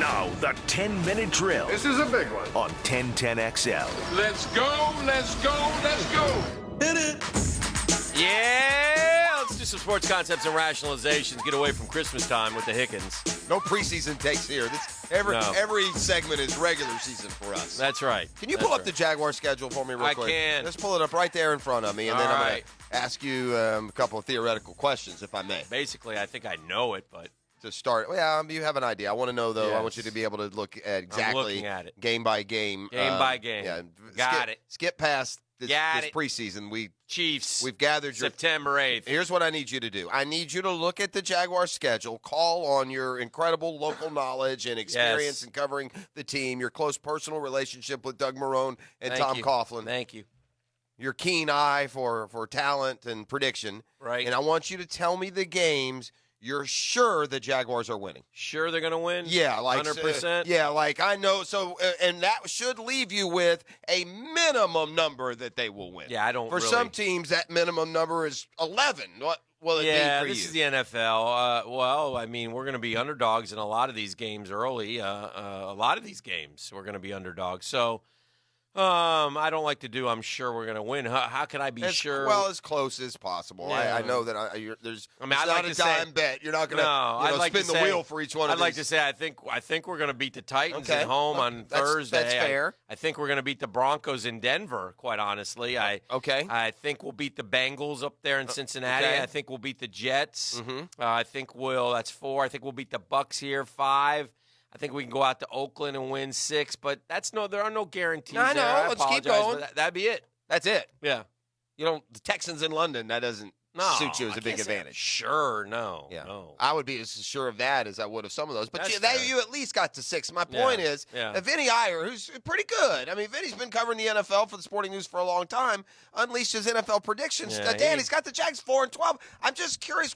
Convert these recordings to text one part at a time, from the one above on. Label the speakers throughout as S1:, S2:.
S1: Now, the 10-minute drill.
S2: This is a big one.
S1: On 1010XL.
S2: Let's go, let's go, let's go.
S3: Hit it. Yeah, let's do some sports concepts and rationalizations. Get away from Christmas time with the Hickens.
S4: No preseason takes here. Every segment is regular season for us.
S3: That's right.
S4: Can you pull up the Jaguar schedule for me real quick?
S3: I can.
S4: Just pull it up right there in front of me, and then I'm going to ask you a couple of theoretical questions, if I may.
S3: Basically, I think I know it, but...
S4: To start, you have an idea. I want to know, though.
S3: Yes.
S4: I want you to be able to look at exactly game by game.
S3: Game by game.
S4: Yeah,
S3: Got it.
S4: Skip past this preseason.
S3: Chiefs.
S4: We've gathered your
S3: September 8th.
S4: Here's what I need you to do. I need you to look at the Jaguar schedule, call on your incredible local knowledge and experience in covering the team, your close personal relationship with Doug Marrone and Tom Coughlin.
S3: Thank you.
S4: Your keen eye for talent and prediction.
S3: Right.
S4: And I want you to tell me the games you're sure the Jaguars are winning.
S3: Sure they're going to win?
S4: Yeah, like
S3: 100%?
S4: Yeah, like I know. So, and that should leave you with a minimum number that they will win.
S3: Yeah, I don't
S4: For some teams, that minimum number is 11. What will it be for you?
S3: Yeah, this is the NFL. We're going to be underdogs in a lot of these games early. A lot of these games we're going to be underdogs. So, I don't like to do I'm sure we're going to win. How can I be sure?
S4: Well, as close as possible.
S3: Yeah.
S4: I know that there's
S3: I'd
S4: not
S3: like
S4: a
S3: to
S4: dime bet. You're not going to spin the wheel for each one of these.
S3: I'd like to say I think we're going to beat the Titans at home on Thursday.
S4: That's fair.
S3: I think we're going to beat the Broncos in Denver, quite honestly. I think we'll beat the Bengals up there in Cincinnati.
S4: Okay.
S3: I think we'll beat the Jets.
S4: Mm-hmm.
S3: I think that's 4. I think we'll beat the Bucks here, 5. I think we can go out to Oakland and win 6, but there are no guarantees.
S4: I know.
S3: There.
S4: Let's keep going.
S3: That'd be it.
S4: That's it.
S3: Yeah.
S4: The Texans in London, that doesn't suit you as a big advantage.
S3: Sure, no.
S4: Yeah.
S3: No.
S4: I would be as sure of that as I would of some of those. But
S3: That's
S4: you at least got to 6. My point is, Vinny Iyer, who's pretty good. I mean, Vinny's been covering the NFL for the Sporting News for a long time, unleashed his NFL predictions.
S3: Yeah,
S4: Dan, he's got the Jags 4-12. I'm just curious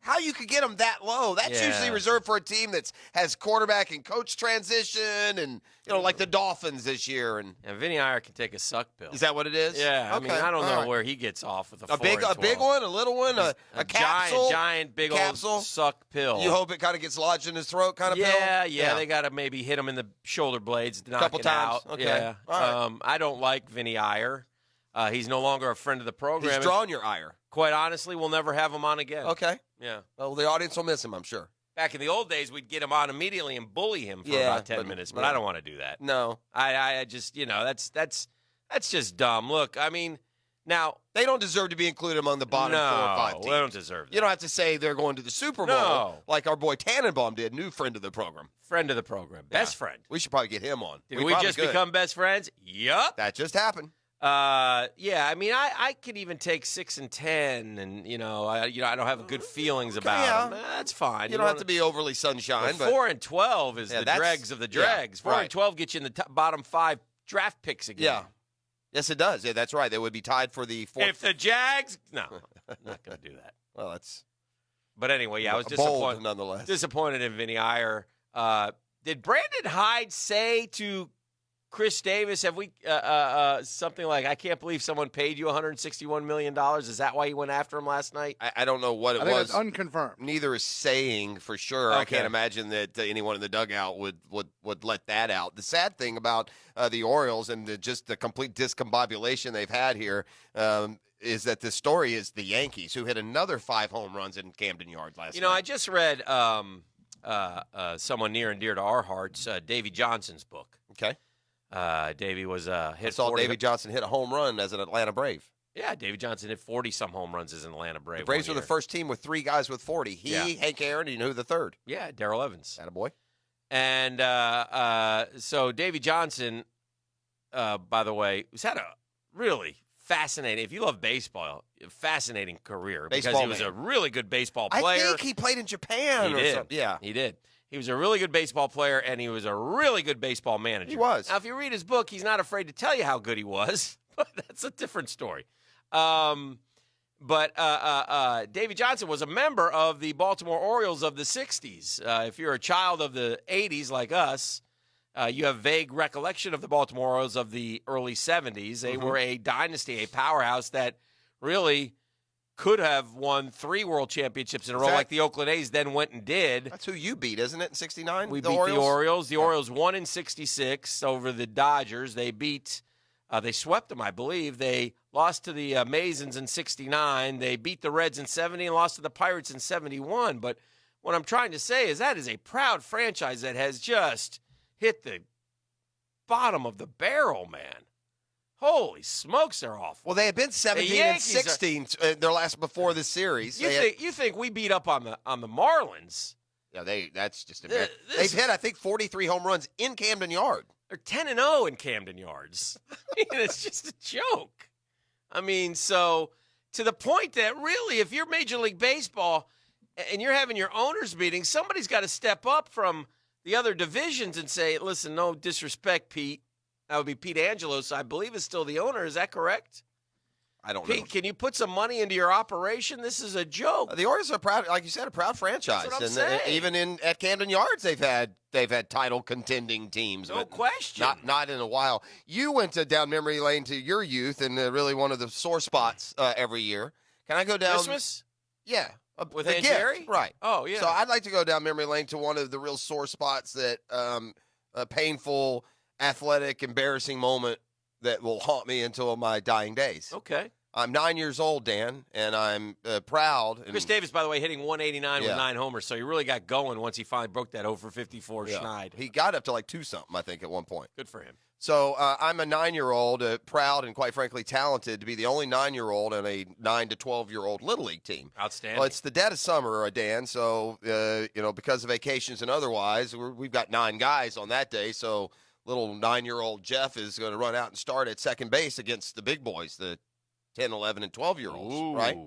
S4: how you could get them that low. That's usually reserved for a team that has quarterback and coach transition and, like the Dolphins this year. And
S3: Vinny Iyer can take a suck pill.
S4: Is that what it is?
S3: Yeah.
S4: Okay.
S3: I don't know where he gets off with
S4: a big one, a little one, a capsule?
S3: Giant, big
S4: capsule?
S3: old suck pill.
S4: You hope it kind of gets lodged in his throat kind of pill?
S3: Yeah. They got to maybe hit him in the shoulder blades to knock
S4: couple
S3: it
S4: times.
S3: out.
S4: Okay.
S3: Yeah.
S4: All right.
S3: I don't like Vinny Iyer. He's no longer a friend of the program.
S4: He's drawn your ire.
S3: Quite honestly, we'll never have him on again.
S4: Okay.
S3: Yeah.
S4: Well, the audience will miss him, I'm sure.
S3: Back in the old days, we'd get him on immediately and bully him for about 10 minutes, but I don't want to do that.
S4: No.
S3: I just, that's just dumb. Look, I mean, now
S4: they don't deserve to be included among the bottom 4 or 5 teams.
S3: They don't deserve that.
S4: You don't have to say they're going to the Super Bowl like our boy Tannenbaum did, new friend of the program.
S3: Friend of the program. Best friend.
S4: We should probably get him on.
S3: Did we just become best friends? Yup.
S4: That just happened.
S3: I mean, I could even take 6 and 10, and I don't have good feelings about them. That's fine.
S4: You don't have to be overly sunshine.
S3: But 4 and 12 is the dregs of the dregs. 4 and 12 get you in the bottom 5 draft picks again.
S4: Yeah. Yes, it does. Yeah, that's right. They would be tied for the 4th.
S3: If the Jags, no, I'm not going to do that.
S4: Well, that's.
S3: But anyway, I was
S4: disappointed nonetheless.
S3: Disappointed in Vinny Iyer. Did Brandon Hyde say to Chris Davis, have we something like, I can't believe someone paid you $161 million? Is that why you went after him last night?
S4: I don't know what it was.
S2: I think it's unconfirmed.
S4: Neither is saying for sure.
S3: Okay.
S4: I can't imagine that anyone in the dugout would let that out. The sad thing about the Orioles and just the complete discombobulation they've had here is that the story is the Yankees, who hit another 5 home runs in Camden Yards last night.
S3: I just read someone near and dear to our hearts, Davy Johnson's book.
S4: Okay.
S3: Davey was hit.
S4: I saw Davy Johnson hit a home run as an Atlanta Brave.
S3: Yeah, Davy Johnson hit 40-some home runs as an Atlanta Brave.
S4: The Braves were the first team with 3 guys with 40. Hank Aaron, and you know who the third?
S3: Yeah, Darrell Evans.
S4: Attaboy.
S3: And so Davy Johnson, by the way, has had a really fascinating, if you love baseball, fascinating career. Because he was a really good baseball player.
S4: I think he played in Japan or something. Yeah.
S3: He did. He was a really good baseball player, and he was a really good baseball manager.
S4: He was.
S3: Now, if you read his book, he's not afraid to tell you how good he was, but that's a different story. But Davy Johnson was a member of the Baltimore Orioles of the 60s. If you're a child of the 80s like us, you have vague recollection of the Baltimore Orioles of the early 70s. They were a dynasty, a powerhouse that really could have won 3 world championships in a row like the Oakland A's then went and did.
S4: That's who you beat, isn't it, in 69?
S3: We beat the Orioles. The Orioles won in 66 over the Dodgers. They they swept them, I believe. They lost to the Masons in 69. They beat the Reds in 70 and lost to the Pirates in 71. But what I'm trying to say is that is a proud franchise that has just hit the bottom of the barrel, man. Holy smokes, they're awful.
S4: Well, they had been 17 and 16 their last before this series.
S3: You think we beat up on the Marlins?
S4: Yeah, that's just embarrassing. They've hit, I think, 43 home runs in Camden Yard.
S3: They're 10-0 in Camden Yards. I mean, it's just a joke. I mean, so to the point that really, if you're Major League Baseball and you're having your owners meeting, somebody's got to step up from the other divisions and say, listen, no disrespect, Pete. That would be Pete Angelos, I believe, is still the owner. Is that correct?
S4: I don't
S3: Pete,
S4: know.
S3: can you put some money into your operation? This is a joke.
S4: The Orioles are proud, like you said, a proud franchise.
S3: That's what I'm saying.
S4: Even at Camden Yards, they've had title contending teams.
S3: No question.
S4: Not in a while. You went down memory lane to your youth and really one of the sore spots every year. Can I go down?
S3: Christmas?
S4: Yeah.
S3: With
S4: the
S3: Aunt
S4: gift,
S3: Jerry?
S4: right.
S3: Oh, yeah.
S4: So I'd like to go down memory lane to one of the real sore spots that painful, athletic, embarrassing moment that will haunt me until my dying days.
S3: Okay.
S4: I'm 9 years old, Dan, and I'm proud. And,
S3: Chris Davis, by the way, hitting 189 with 9 homers, so he really got going once he finally broke that over 54 schneid.
S4: He got up to like 2-something, I think, at one point.
S3: Good for him.
S4: So I'm a 9-year-old, proud and quite frankly talented to be the only 9-year-old in a 9 to 12-year-old Little League team.
S3: Outstanding.
S4: Well, it's the dead of summer, Dan, so, because of vacations and otherwise, we've got 9 guys on that day, so little 9-year-old Jeff is going to run out and start at second base against the big boys, the 10, 11, and 12-year-olds, right?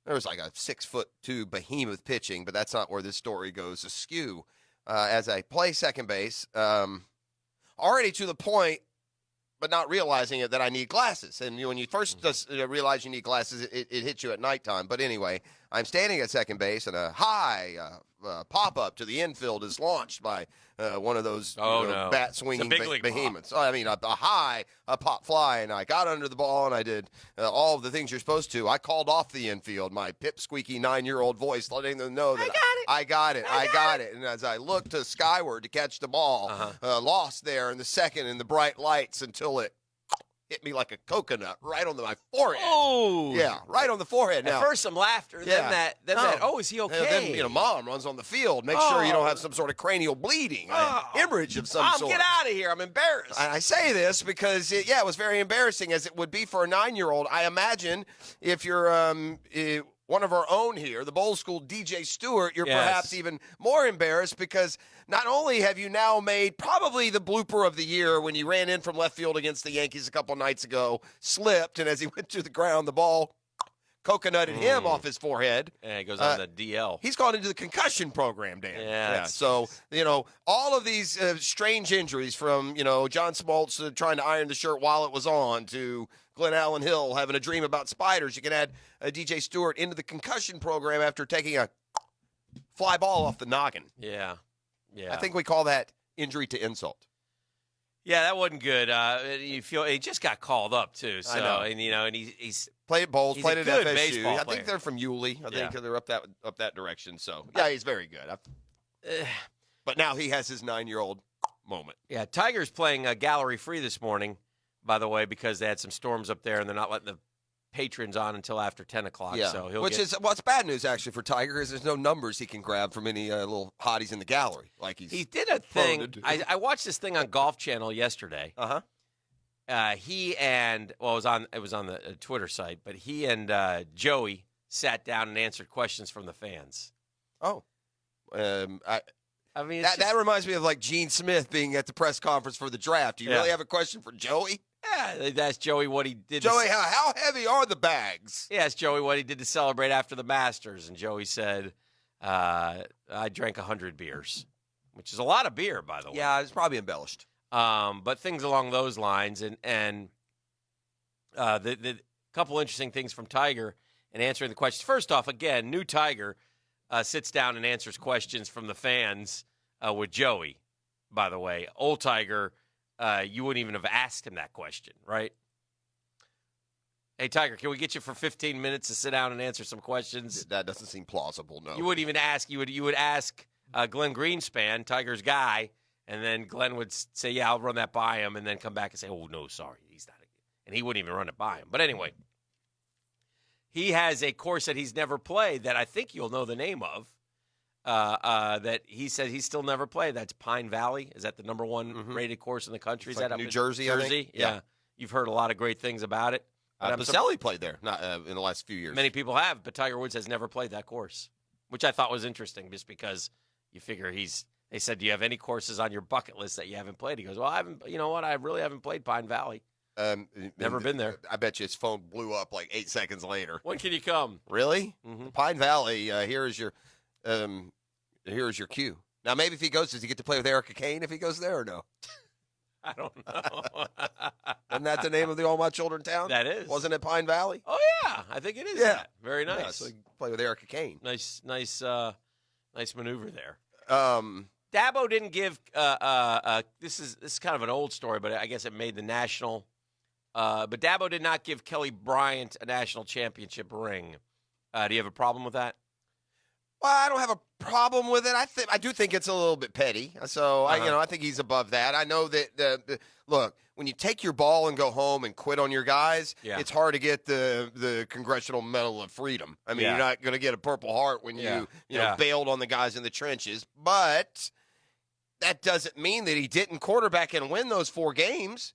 S4: There was like a 6'2" behemoth pitching, but that's not where this story goes askew. As I play second base, already to the point, but not realizing it, that I need glasses. And when you first realize you need glasses, it hits you at nighttime. But anyway, I'm standing at second base, and a high pop-up to the infield is launched by one of those bat-swinging behemoths. I mean, a pop fly, and I got under the ball, and I did all of the things you're supposed to. I called off the infield, my pipsqueaky 9-year-old voice, letting them know that I got it. And as I looked to skyward to catch the ball, lost there in the second in the bright lights until it hit me like a coconut right on my forehead.
S3: Oh,
S4: yeah, right on the forehead. Now,
S3: at first some laughter, then that. Oh, is he okay?
S4: Then mom runs on the field, make sure you don't have some sort of cranial bleeding, hemorrhage of some sort.
S3: Get out of here! I'm embarrassed.
S4: I say this because it was very embarrassing, as it would be for a 9-year-old. I imagine if you're one of our own here, the Bowl School DJ Stewart, you're perhaps even more embarrassed because not only have you now made probably the blooper of the year when you ran in from left field against the Yankees a couple nights ago, slipped, and as he went to the ground, the ball coconutted him off his forehead.
S3: Yeah, he goes on the DL.
S4: He's gone into the concussion program, Dan.
S3: Yeah.
S4: So, all of these strange injuries from, John Smoltz trying to iron the shirt while it was on to Glenn Allen Hill having a dream about spiders. You can add DJ Stewart into the concussion program after taking a fly ball off the noggin.
S3: Yeah.
S4: I think we call that injury to insult.
S3: Yeah, that wasn't good. You feel he just got called up too. So,
S4: I know.
S3: and he's
S4: played at Bowles, played at FSU.
S3: Baseball
S4: I
S3: player.
S4: think they're from Yulee. I think they're up that direction. So he's very good. But now he has his 9-year-old moment.
S3: Yeah, Tigers playing gallery free this morning, by the way, because they had some storms up there and they're not letting the patrons on until after 10 o'clock.
S4: Yeah,
S3: so
S4: it's bad news actually for Tiger because there's no numbers he can grab from any little hotties in the gallery.
S3: He did a thing. I watched this thing on Golf Channel yesterday. He and it was on the Twitter site, but he and Joey sat down and answered questions from the fans.
S4: Oh,
S3: I mean,
S4: that reminds me of like Gene Smith being at the press conference for the draft. Do you really have a question for Joey?
S3: Yeah, they asked Joey what he did.
S4: Joey, how heavy are the bags?
S3: He asked Joey what he did to celebrate after the Masters, and Joey said, I drank 100 beers, which is a lot of beer, by the way.
S4: Yeah, it's probably embellished.
S3: But things along those lines, and the couple interesting things from Tiger and answering the questions. First off, again, new Tiger sits down and answers questions from the fans with Joey, by the way. Old Tiger, you wouldn't even have asked him that question, right? Hey, Tiger, can we get you for 15 minutes to sit down and answer some questions?
S4: That doesn't seem plausible, no.
S3: You wouldn't even ask. You would ask Glenn Greenspan, Tiger's guy, and then Glenn would say, yeah, I'll run that by him, and then come back and say, oh, no, sorry, he's not. And he wouldn't even run it by him. But anyway, he has a course that he's never played that I think you'll know the name of, that he said he's still never played. That's Pine Valley. Is that the number one rated course in the country?
S4: It's
S3: Is
S4: like
S3: that up
S4: New
S3: in
S4: Jersey, I think?
S3: Yeah. You've heard a lot of great things about it.
S4: Baselli played there in the last few years.
S3: Many people have, but Tiger Woods has never played that course, which I thought was interesting just because you figure they said, do you have any courses on your bucket list that you haven't played? He goes, well, I haven't, you know what? I really haven't played Pine Valley. Never been there.
S4: I bet you his phone blew up like 8 seconds later.
S3: When can you come?
S4: Really?
S3: Mm-hmm.
S4: Pine Valley, here is your cue. Now, maybe if he goes, does he get to play with Erica Kane if he goes there or no?
S3: I don't know.
S4: Isn't that the name of the All My Children town?
S3: That is.
S4: Wasn't it Pine Valley?
S3: Oh, yeah. I think it is.
S4: Yeah.
S3: That. Very nice.
S4: Yeah, so he can play with Erica Kane.
S3: Nice maneuver there.
S4: Um,
S3: Dabo didn't give this is kind of an old story, but I guess it made the national. But Dabo did not give Kelly Bryant a national championship ring. Do you have a problem with that?
S4: Well, I don't have a problem with it. I do think it's a little bit petty. So I think he's above that. I know that look, when you take your ball and go home and quit on your guys, it's hard to get the Congressional Medal of Freedom. I mean, you're not going to get a Purple Heart when you know bailed on the guys in the trenches. But that doesn't mean that he didn't quarterback and win those 4 games.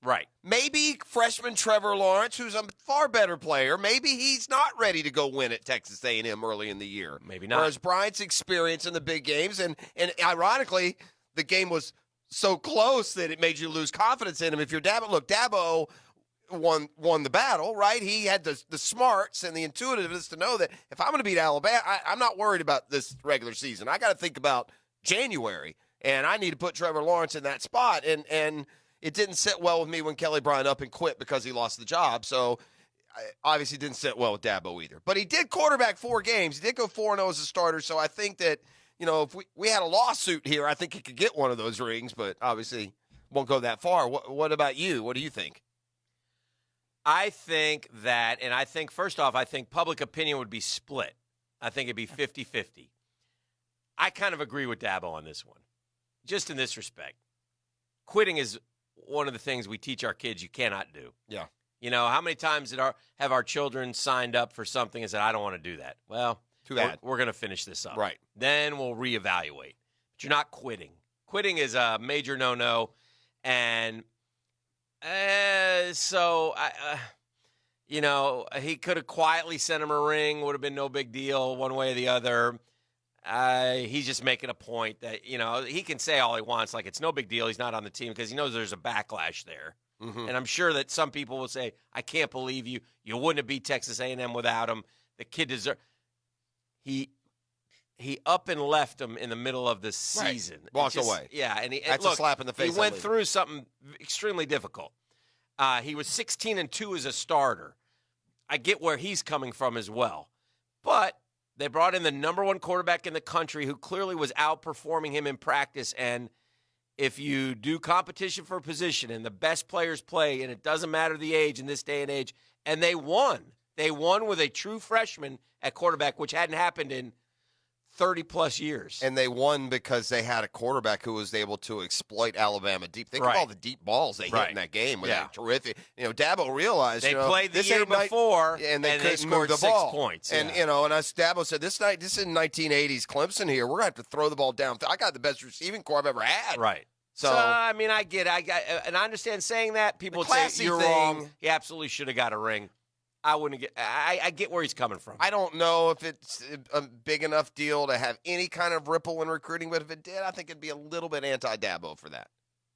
S3: Right.
S4: Maybe freshman Trevor Lawrence, who's a far better player, maybe he's not ready to go win at Texas A&M early in the year.
S3: Maybe not.
S4: Whereas Bryant's experience in the big games, and ironically, the game was so close that it made you lose confidence in him. If you're Dabo, look, Dabo won the battle, right? He had the smarts and the intuitiveness to know that if I'm going to beat Alabama, I'm not worried about this regular season. I got to think about January, and I need to put Trevor Lawrence in that spot, and it didn't sit well with me when Kelly Bryant up and quit because he lost the job. So, obviously didn't sit well with Dabo either. But he did quarterback 4 games. He did go 4-0 as a starter. So, I think that, if we had a lawsuit here, I think he could get one of those rings. But, obviously, won't go that far. What about you? What do you think?
S3: I think that, and I think, first off, I think public opinion would be split. I think it'd be 50-50. I kind of agree with Dabo on this one, just in this respect. Quitting is one of the things we teach our kids you cannot do.
S4: Yeah.
S3: How many times have our children signed up for something and said, I don't want to do that? Well,
S4: too bad.
S3: We're going to finish this up.
S4: Right.
S3: Then we'll reevaluate. But you're not quitting. Quitting is a major no-no. And he could have quietly sent him a ring. Would have been no big deal one way or the other. He's just making a point that, he can say all he wants, like it's no big deal. He's not on the team because he knows there's a backlash there. Mm-hmm. And I'm sure that some people will say, I can't believe you. You wouldn't have beat Texas A&M without him. The kid deserves. He up and left him in the middle of the season.
S4: Right. Walked away.
S3: Yeah. And
S4: that's a slap in the face.
S3: He went through something extremely difficult. He was 16-2 as a starter. I get where he's coming from as well. But they brought in the number 1 quarterback in the country who clearly was outperforming him in practice. And if you do competition for a position and the best players play, and it doesn't matter the age in this day and age, and they won. They won with a true freshman at quarterback, which hadn't happened in 30-plus years.
S4: And they won because they had a quarterback who was able to exploit Alabama deep. Think of all the deep balls they hit in that game. Terrific. Dabo realized
S3: they played the year before,
S4: and they
S3: scored
S4: the
S3: 6
S4: ball.
S3: points.
S4: And as Dabo said, this is 1980s Clemson here. We're going to have to throw the ball down. I got the best receiving core I've ever had.
S3: Right. So I mean, I get it. And I understand saying that. People would say you're wrong. He absolutely should have got a ring. I wouldn't get. I get where he's coming from.
S4: I don't know if it's a big enough deal to have any kind of ripple in recruiting, but if it did, I think it'd be a little bit anti-Dabo for that.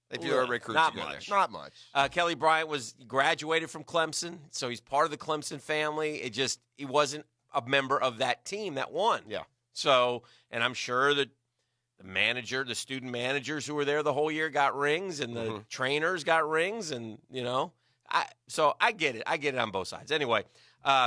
S4: If you're a recruit,
S3: not much.
S4: Not much.
S3: Kelly Bryant graduated from Clemson, so he's part of the Clemson family. He wasn't a member of that team that won.
S4: Yeah.
S3: So, and I'm sure that the student managers who were there the whole year got rings, and the trainers got rings, and So I get it. I get it on both sides. Anyway,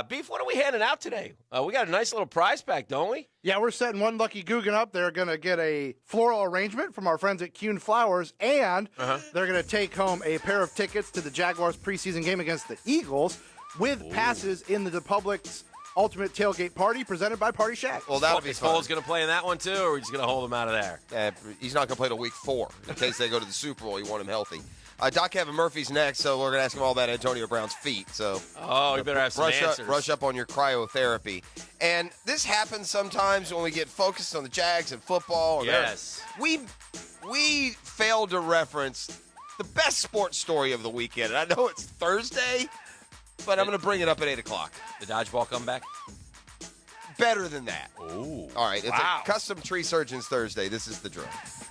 S3: Beef, what are we handing out today? We got a nice little prize pack, don't we?
S2: Yeah, we're setting one lucky Guggen up. They're going to get a floral arrangement from our friends at Kuhn Flowers, and they're going to take home a pair of tickets to the Jaguars preseason game against the Eagles. with passes in the Public's Ultimate Tailgate Party presented by Party Shack.
S4: Well, that'll be
S3: Is
S4: fun.
S3: Foles going to play in that one, too, or are we just going to hold him out of there?
S4: He's not going to play till week 4 in case they go to the Super Bowl. You want him healthy. Doc Kevin Murphy's next, so we're going to ask him all about Antonio Brown's feet. So,
S3: you better have some answers.
S4: Rush up on your cryotherapy. And this happens sometimes when we get focused on the Jags and football. And
S3: Yes.
S4: we failed to reference the best sports story of the weekend. And I know it's Thursday, but I'm going to bring it up at 8 o'clock.
S3: The dodgeball comeback?
S4: Better than that.
S3: Ooh.
S4: All right, it's
S3: Wow.
S4: a Custom Tree Surgeons Thursday. This is the drill.